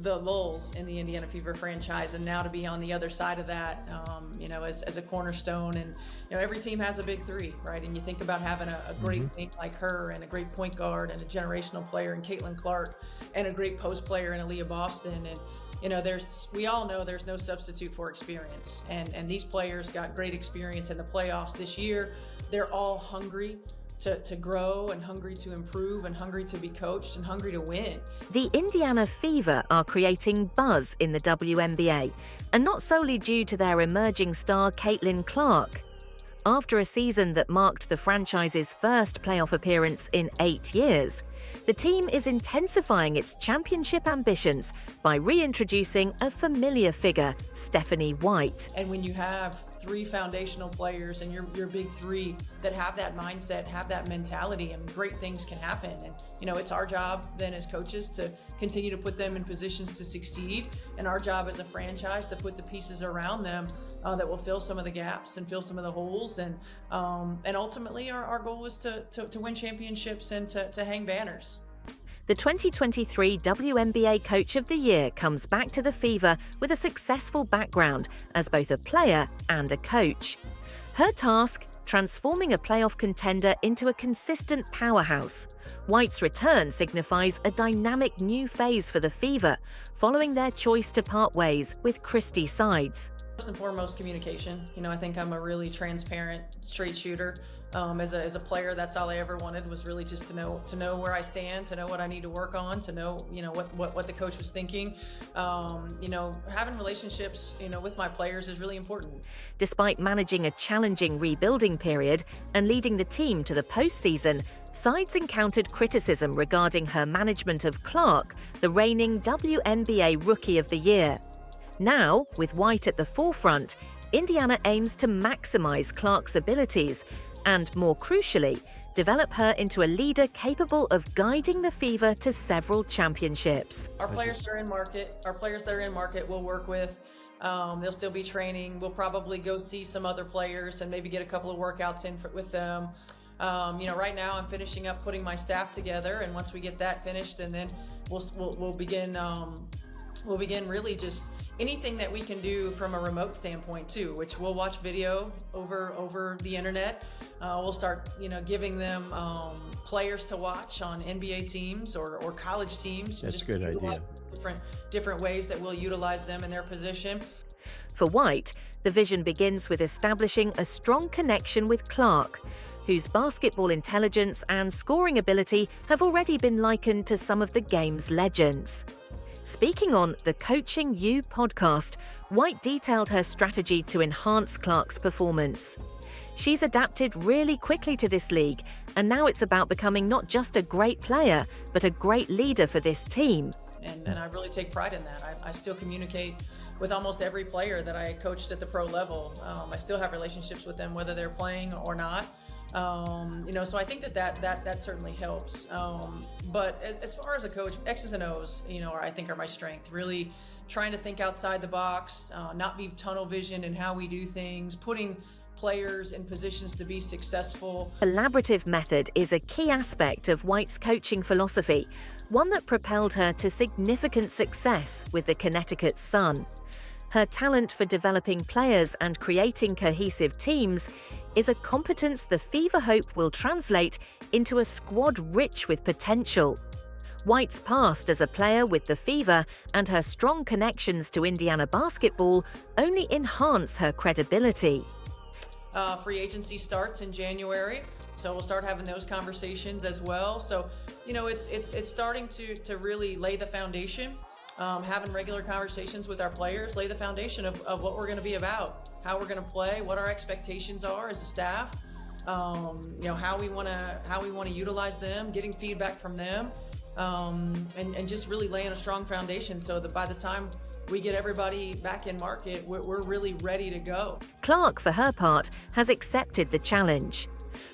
the lulls in the Indiana Fever franchise, and now to be on the other side of that, as a cornerstone. And every team has a big three, right? And you think about having a great wing like her, and a great point guard, and a generational player in Caitlin Clark, and a great post player in Aaliyah Boston. And we all know there's no substitute for experience, and these players got great experience in the playoffs this year. They're all hungry to grow, and hungry to improve, and hungry to be coached, and hungry to win. The Indiana Fever are creating buzz in the WNBA, and not solely due to their emerging star Caitlin Clark. After a season that marked the franchise's first playoff appearance in 8 years, the team is intensifying its championship ambitions by reintroducing a familiar figure, Stephanie White. And when you have three foundational players, and your big three that have that mindset, have that mentality, and great things can happen. And it's our job then as coaches to continue to put them in positions to succeed, and our job as a franchise to put the pieces around them that will fill some of the gaps and fill some of the holes. And ultimately our goal is to win championships and to hang banners. The 2023 WNBA Coach of the Year comes back to the Fever with a successful background as both a player and a coach. Her task: transforming a playoff contender into a consistent powerhouse. White's return signifies a dynamic new phase for the Fever, following their choice to part ways with Christy Sides. First and foremost, communication. I think I'm a really transparent, straight shooter. As a player, that's all I ever wanted, was really just to know where I stand, to know what I need to work on, to know what the coach was thinking. Having relationships with my players is really important. Despite managing a challenging rebuilding period and leading the team to the postseason, Sides encountered criticism regarding her management of Clark, the reigning WNBA Rookie of the Year. Now, with White at the forefront, Indiana aims to maximize Clark's abilities and, more crucially, develop her into a leader capable of guiding the Fever to several championships. Our players that are in market, we'll work with. They'll still be training. We'll probably go see some other players and maybe get a couple of workouts in with them. Right now I'm finishing up putting my staff together, and once we get that finished, and then we'll begin really just anything that we can do from a remote standpoint too, which we'll watch video over the internet. We'll start, giving them players to watch on NBA teams or college teams. That's a good idea. Different ways that we'll utilize them in their position. For White, the vision begins with establishing a strong connection with Clark, whose basketball intelligence and scoring ability have already been likened to some of the game's legends. Speaking on the Coaching You podcast, White detailed her strategy to enhance Clark's performance. She's adapted really quickly to this league, and now it's about becoming not just a great player, but a great leader for this team. And I really take pride in that. I still communicate with almost every player that I coached at the pro level. I still have relationships with them, whether they're playing or not. So I think that certainly helps. But as far as a coach, X's and O's, I think are my strength. Really trying to think outside the box, not be tunnel vision in how we do things, putting players in positions to be successful. Collaborative method is a key aspect of White's coaching philosophy, one that propelled her to significant success with the Connecticut Sun. Her talent for developing players and creating cohesive teams is a competence the Fever hope will translate into a squad rich with potential. White's past as a player with the Fever and her strong connections to Indiana basketball only enhance her credibility. Free agency starts in January, so we'll start having those conversations as well. So, it's starting to really lay the foundation. Having regular conversations with our players, lay the foundation of what we're going to be about, how we're going to play, what our expectations are as a staff, how we want to utilize them, getting feedback from them, and just really laying a strong foundation so that by the time we get everybody back in market, we're really ready to go. Clark, for her part, has accepted the challenge.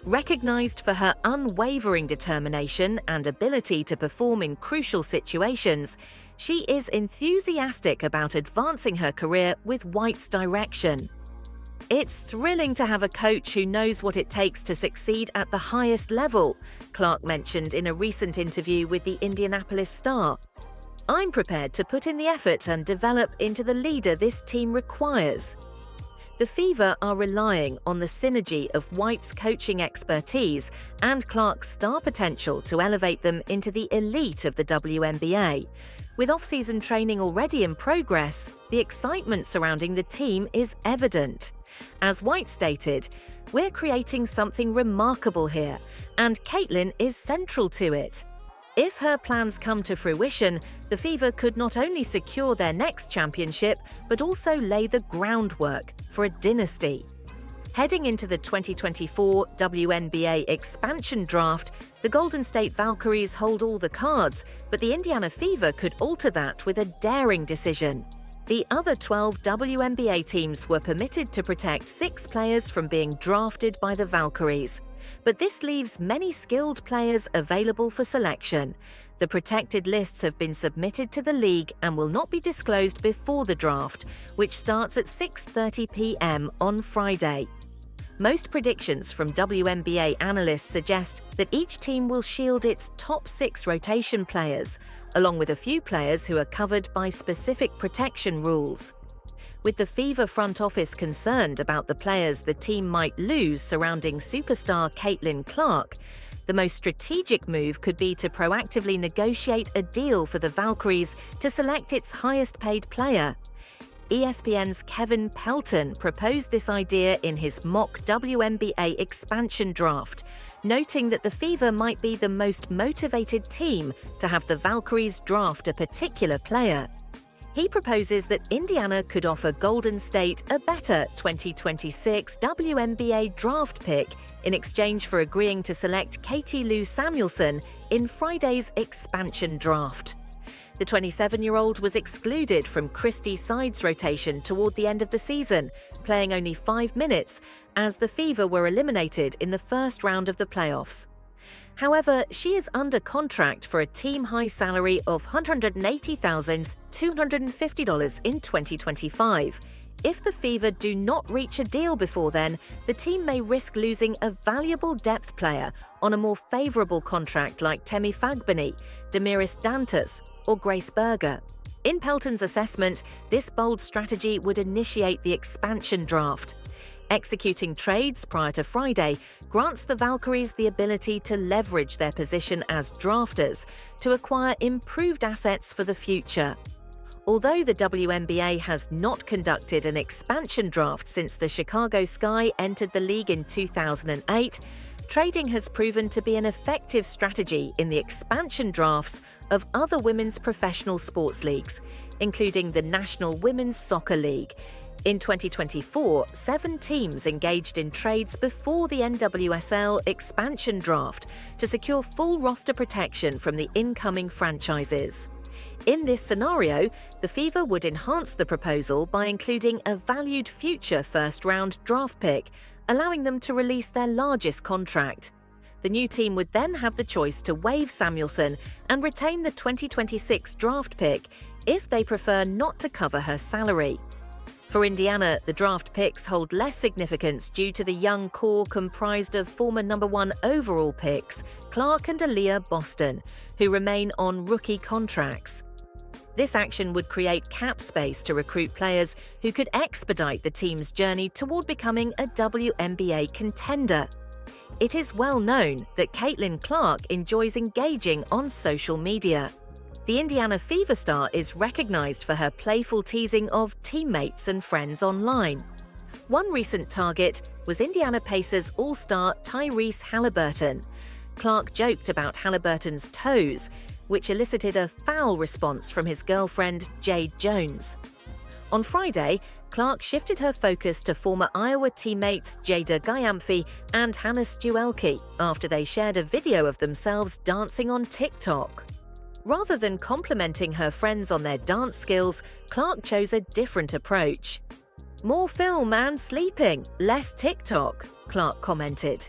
Recognized for her unwavering determination and ability to perform in crucial situations, she is enthusiastic about advancing her career with White's direction. It's thrilling to have a coach who knows what it takes to succeed at the highest level, Clark mentioned in a recent interview with the Indianapolis Star. I'm prepared to put in the effort and develop into the leader this team requires. The Fever are relying on the synergy of White's coaching expertise and Clark's star potential to elevate them into the elite of the WNBA. With off-season training already in progress, the excitement surrounding the team is evident. As White stated, "We're creating something remarkable here, and Caitlin is central to it." If her plans come to fruition, the Fever could not only secure their next championship, but also lay the groundwork for a dynasty. Heading into the 2024 WNBA expansion draft, the Golden State Valkyries hold all the cards, but the Indiana Fever could alter that with a daring decision. The other 12 WNBA teams were permitted to protect 6 players from being drafted by the Valkyries. But this leaves many skilled players available for selection. The protected lists have been submitted to the league and will not be disclosed before the draft, which starts at 6:30 p.m. on Friday. Most predictions from WNBA analysts suggest that each team will shield its top 6 rotation players, along with a few players who are covered by specific protection rules. With the Fever front office concerned about the players the team might lose surrounding superstar Caitlin Clark, the most strategic move could be to proactively negotiate a deal for the Valkyries to select its highest-paid player. ESPN's Kevin Pelton proposed this idea in his mock WNBA expansion draft, noting that the Fever might be the most motivated team to have the Valkyries draft a particular player. He proposes that Indiana could offer Golden State a better 2026 WNBA draft pick in exchange for agreeing to select Katie Lou Samuelson in Friday's expansion draft. The 27-year-old was excluded from Christy Side's rotation toward the end of the season, playing only 5 minutes, as the Fever were eliminated in the first round of the playoffs. However, she is under contract for a team-high salary of $180,250 in 2025. If the Fever do not reach a deal before then, the team may risk losing a valuable depth player on a more favorable contract like Tami Fagbenle, Damiris Dantas, or Grace Berger. In Pelton's assessment, this bold strategy would initiate the expansion draft. Executing trades prior to Friday grants the Valkyries the ability to leverage their position as drafters to acquire improved assets for the future. Although the WNBA has not conducted an expansion draft since the Chicago Sky entered the league in 2008, trading has proven to be an effective strategy in the expansion drafts of other women's professional sports leagues, including the National Women's Soccer League. In 2024, 7 teams engaged in trades before the NWSL expansion draft to secure full roster protection from the incoming franchises. In this scenario, the Fever would enhance the proposal by including a valued future first-round draft pick, allowing them to release their largest contract. The new team would then have the choice to waive Samuelson and retain the 2026 draft pick if they prefer not to cover her salary. For Indiana, the draft picks hold less significance due to the young core comprised of former number 1 overall picks, Clark and Aaliyah Boston, who remain on rookie contracts. This action would create cap space to recruit players who could expedite the team's journey toward becoming a WNBA contender. It is well known that Caitlin Clark enjoys engaging on social media. The Indiana Fever star is recognized for her playful teasing of teammates and friends online. One recent target was Indiana Pacers all-star Tyrese Halliburton. Clark joked about Halliburton's toes, which elicited a foul response from his girlfriend Jade Jones. On Friday, Clark shifted her focus to former Iowa teammates Jada Gyamphy and Hannah Stuelke after they shared a video of themselves dancing on TikTok. Rather than complimenting her friends on their dance skills, Clark chose a different approach. "More film and sleeping, less TikTok," Clark commented.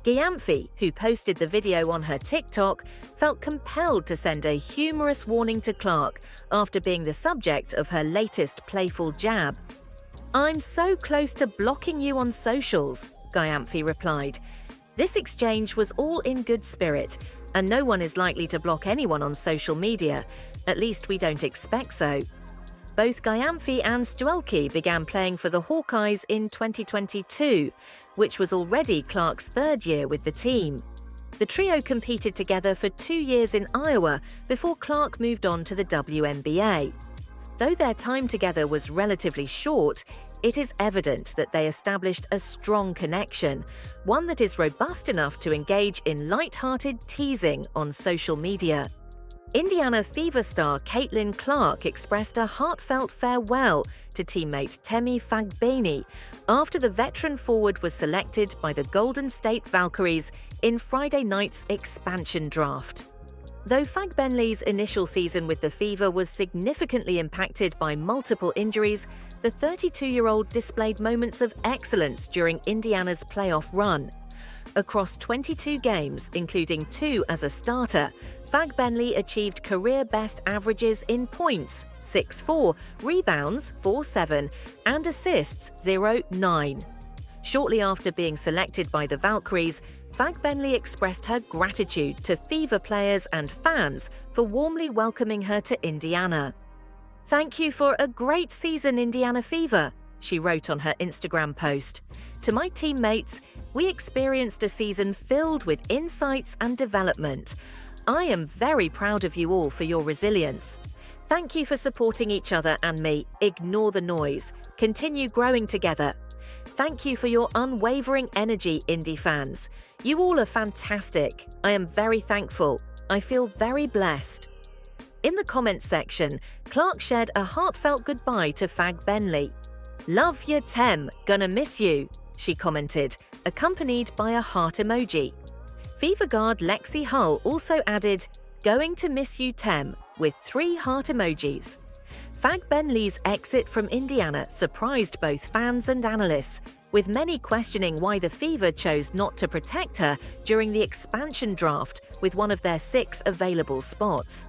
Gyamphy, who posted the video on her TikTok, felt compelled to send a humorous warning to Clark after being the subject of her latest playful jab. "I'm so close to blocking you on socials," Gyamphy replied. This exchange was all in good spirit, and no one is likely to block anyone on social media, At least we don't expect so. Both Gyamfi and Stuelke began playing for the Hawkeyes in 2022, which was already Clark's third year with the team. The trio competed together for 2 years in Iowa before Clark moved on to the WNBA. Though their time together was relatively short, it is evident that they established a strong connection, one that is robust enough to engage in light-hearted teasing on social media. Indiana Fever star Caitlin Clark expressed a heartfelt farewell to teammate Tami Fagbenle after the veteran forward was selected by the Golden State Valkyries in Friday night's expansion draft. Though Fagbenle's initial season with the Fever was significantly impacted by multiple injuries, the 32-year-old displayed moments of excellence during Indiana's playoff run. Across 22 games, including 2 as a starter, Fagbenle achieved career-best averages in points, 6-4, rebounds, 4-7, and assists, 0-9. Shortly after being selected by the Valkyries, Fagbenle expressed her gratitude to Fever players and fans for warmly welcoming her to Indiana. "Thank you for a great season, Indiana Fever," she wrote on her Instagram post. "To my teammates, we experienced a season filled with insights and development. I am very proud of you all for your resilience. Thank you for supporting each other and me. Ignore the noise. Continue growing together. Thank you for your unwavering energy, Indy fans. You all are fantastic. I am very thankful. I feel very blessed." In the comments section, Clark shared a heartfelt goodbye to Fagbenle. "Love ya, Tem, gonna miss you," she commented, accompanied by a heart emoji. Fever guard Lexie Hull also added, "Going to miss you, Tem," with 3 heart emojis. Fagbenle's exit from Indiana surprised both fans and analysts, with many questioning why the Fever chose not to protect her during the expansion draft with one of their 6 available spots.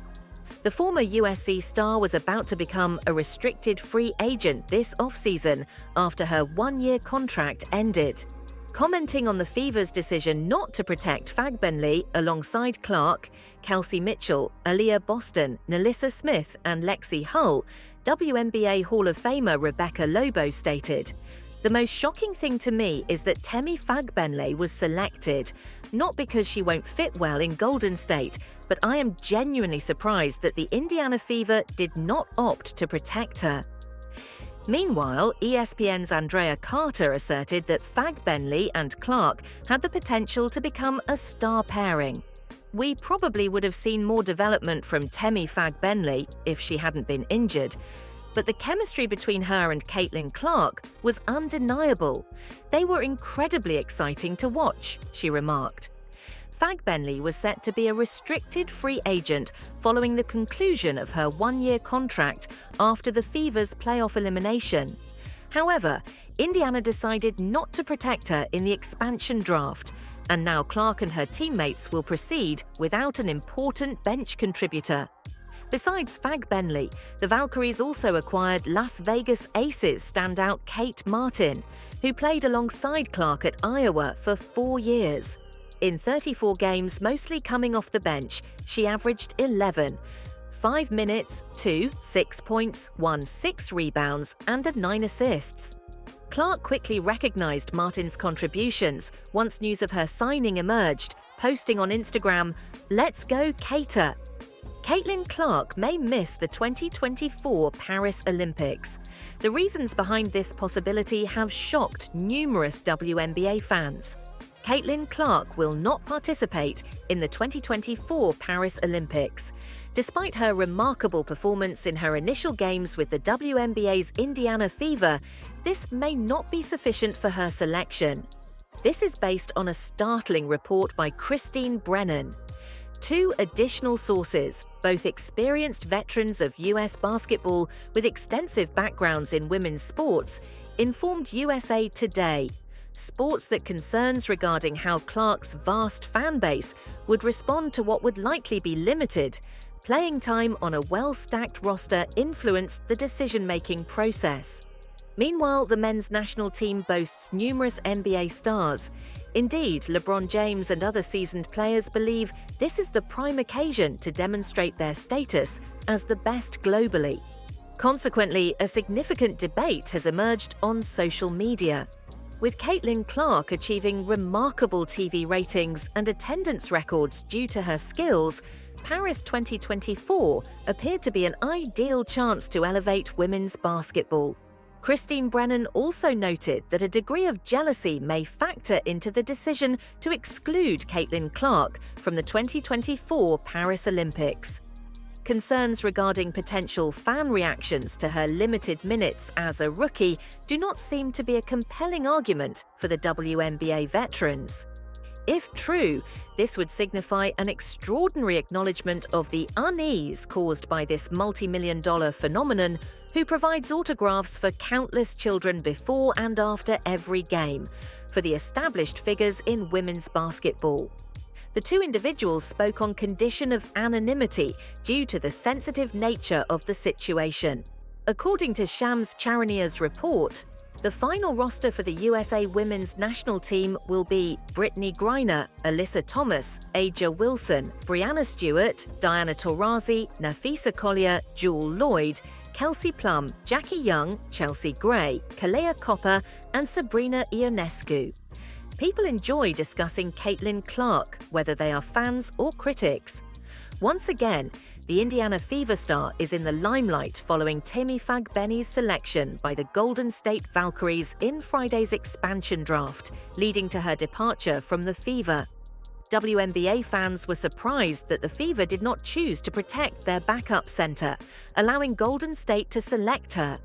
The former USC star was about to become a restricted free agent this offseason after her 1-year contract ended. Commenting on the Fever's decision not to protect Fagbenle alongside Clark, Kelsey Mitchell, Aaliyah Boston, Nalissa Smith, and Lexie Hull, WNBA Hall of Famer Rebecca Lobo stated, "The most shocking thing to me is that Tami Fagbenle was selected, not because she won't fit well in Golden State, but I am genuinely surprised that the Indiana Fever did not opt to protect her." Meanwhile, ESPN's Andrea Carter asserted that Fagbenle and Clark had the potential to become a star pairing. "We probably would have seen more development from Tami Fagbenle if she hadn't been injured, but the chemistry between her and Caitlin Clark was undeniable. They were incredibly exciting to watch," she remarked. Fagbenle was set to be a restricted free agent following the conclusion of her 1-year contract after the Fever's playoff elimination. However, Indiana decided not to protect her in the expansion draft, and now Clark and her teammates will proceed without an important bench contributor. Besides Fagbenle, the Valkyries also acquired Las Vegas Aces standout Kate Martin, who played alongside Clark at Iowa for 4 years. In 34 games, mostly coming off the bench, she averaged 11, 5 minutes, 2, 6 points, 1, 6 rebounds, and 9 assists. Clark quickly recognized Martin's contributions once news of her signing emerged, posting on Instagram, "Let's go, Cater." Caitlin Clark may miss the 2024 Paris Olympics. The reasons behind this possibility have shocked numerous WNBA fans. Caitlin Clark will not participate in the 2024 Paris Olympics. Despite her remarkable performance in her initial games with the WNBA's Indiana Fever, this may not be sufficient for her selection. This is based on a startling report by Christine Brennan. 2 additional sources, both experienced veterans of US basketball with extensive backgrounds in women's sports, informed USA Today. Sports that concerns regarding how Clark's vast fan base would respond to what would likely be limited playing time on a well-stacked roster influenced the decision-making process. Meanwhile, the men's national team boasts numerous NBA stars. Indeed, LeBron James and other seasoned players believe this is the prime occasion to demonstrate their status as the best globally. Consequently, a significant debate has emerged on social media. With Caitlin Clark achieving remarkable TV ratings and attendance records due to her skills, Paris 2024 appeared to be an ideal chance to elevate women's basketball. Christine Brennan also noted that a degree of jealousy may factor into the decision to exclude Caitlin Clark from the 2024 Paris Olympics. Concerns regarding potential fan reactions to her limited minutes as a rookie do not seem to be a compelling argument for the WNBA veterans. If true, this would signify an extraordinary acknowledgement of the unease caused by this multi-million-dollar phenomenon who provides autographs for countless children before and after every game, for the established figures in women's basketball. The two individuals spoke on condition of anonymity due to the sensitive nature of the situation. According to Shams Charania's report, the final roster for the USA women's national team will be Brittany Griner, Alyssa Thomas, Aja Wilson, Brianna Stewart, Diana Taurasi, Nafisa Collier, Jewel Lloyd, Kelsey Plum, Jackie Young, Chelsea Gray, Kalea Copper, and Sabrina Ionescu. People enjoy discussing Caitlin Clark, whether they are fans or critics. Once again, the Indiana Fever star is in the limelight following Tami Fagbenle's selection by the Golden State Valkyries in Friday's expansion draft, leading to her departure from the Fever. WNBA fans were surprised that the Fever did not choose to protect their backup center, allowing Golden State to select her.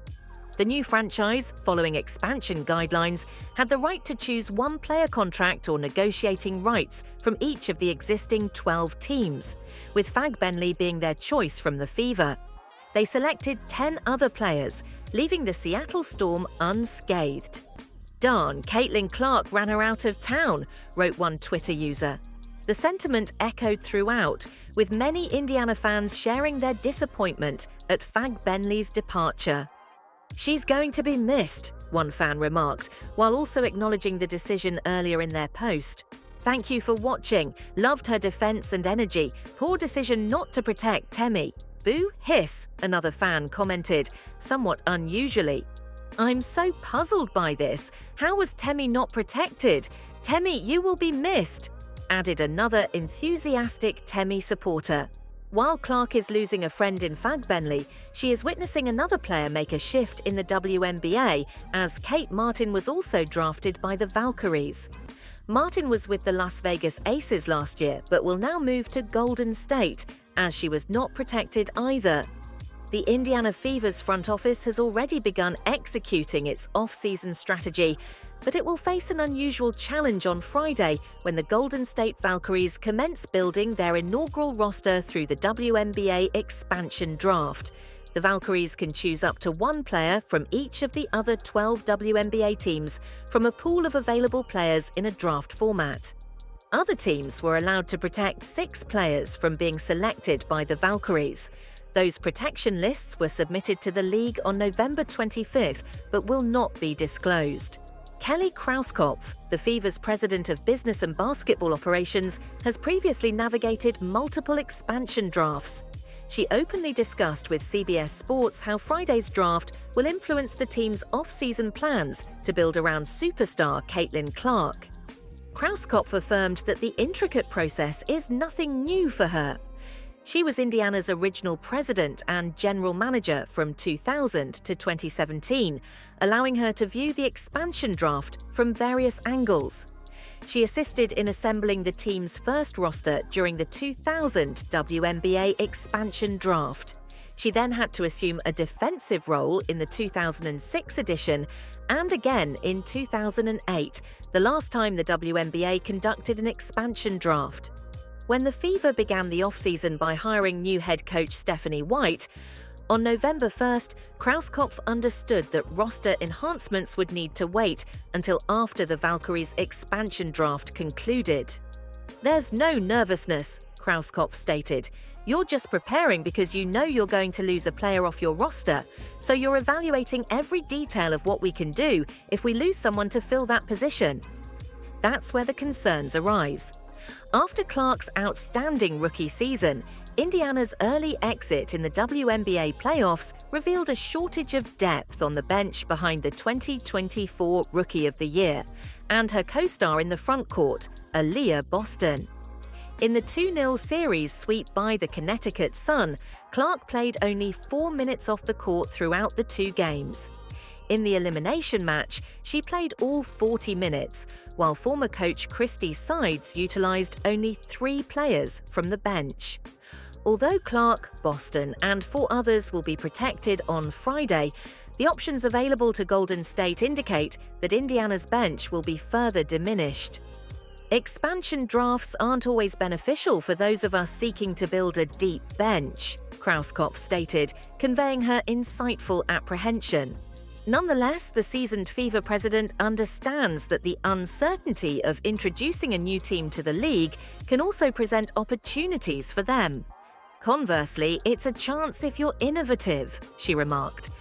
The new franchise, following expansion guidelines, had the right to choose one player contract or negotiating rights from each of the existing 12 teams, with Fagbenle being their choice from the Fever. They selected 10 other players, leaving the Seattle Storm unscathed. "Darn, Caitlin Clark ran her out of town," wrote one Twitter user. The sentiment echoed throughout, with many Indiana fans sharing their disappointment at Fagbenle's departure. "She's going to be missed," one fan remarked, while also acknowledging the decision earlier in their post. "Thank you for watching. Loved her defense and energy. Poor decision not to protect Temi. Boo hiss," another fan commented, somewhat unusually. "I'm so puzzled by this. How was Temi not protected? Temi, you will be missed," added another enthusiastic Temi supporter. While Clark is losing a friend in Fagbenle, she is witnessing another player make a shift in the WNBA, as Kate Martin was also drafted by the Valkyries. Martin was with the Las Vegas Aces last year, but will now move to Golden State, as she was not protected either. The Indiana Fever's front office has already begun executing its off-season strategy, but it will face an unusual challenge on Friday when the Golden State Valkyries commence building their inaugural roster through the WNBA expansion draft. The Valkyries can choose up to one player from each of the other 12 WNBA teams from a pool of available players in a draft format. Other teams were allowed to protect 6 players from being selected by the Valkyries. Those protection lists were submitted to the league on November 25th, but will not be disclosed. Kelly Krauskopf, the Fever's president of business and basketball operations, has previously navigated multiple expansion drafts. She openly discussed with CBS Sports how Friday's draft will influence the team's off-season plans to build around superstar Caitlin Clark. Krauskopf affirmed that the intricate process is nothing new for her. She was Indiana's original president and general manager from 2000 to 2017, allowing her to view the expansion draft from various angles. She assisted in assembling the team's first roster during the 2000 WNBA expansion draft. She then had to assume a defensive role in the 2006 edition and again in 2008, the last time the WNBA conducted an expansion draft. When the Fever began the offseason by hiring new head coach Stephanie White, on November 1st, Krauskopf understood that roster enhancements would need to wait until after the Valkyries' expansion draft concluded. "There's no nervousness," Krauskopf stated. "You're just preparing because you know you're going to lose a player off your roster, so you're evaluating every detail of what we can do if we lose someone to fill that position." That's where the concerns arise. After Clark's outstanding rookie season, Indiana's early exit in the WNBA playoffs revealed a shortage of depth on the bench behind the 2024 Rookie of the Year and her co-star in the front court, Aaliyah Boston. In the 2-0 series sweep by the Connecticut Sun, Clark played only 4 minutes off the court throughout the 2 games. In the elimination match, she played all 40 minutes, while former coach Christy Sides utilized only 3 players from the bench. Although Clark, Boston, and 4 others will be protected on Friday, the options available to Golden State indicate that Indiana's bench will be further diminished. "Expansion drafts aren't always beneficial for those of us seeking to build a deep bench," Krauskopf stated, conveying her insightful apprehension. Nonetheless, the seasoned Fever president understands that the uncertainty of introducing a new team to the league can also present opportunities for them. "Conversely, it's a chance if you're innovative," she remarked.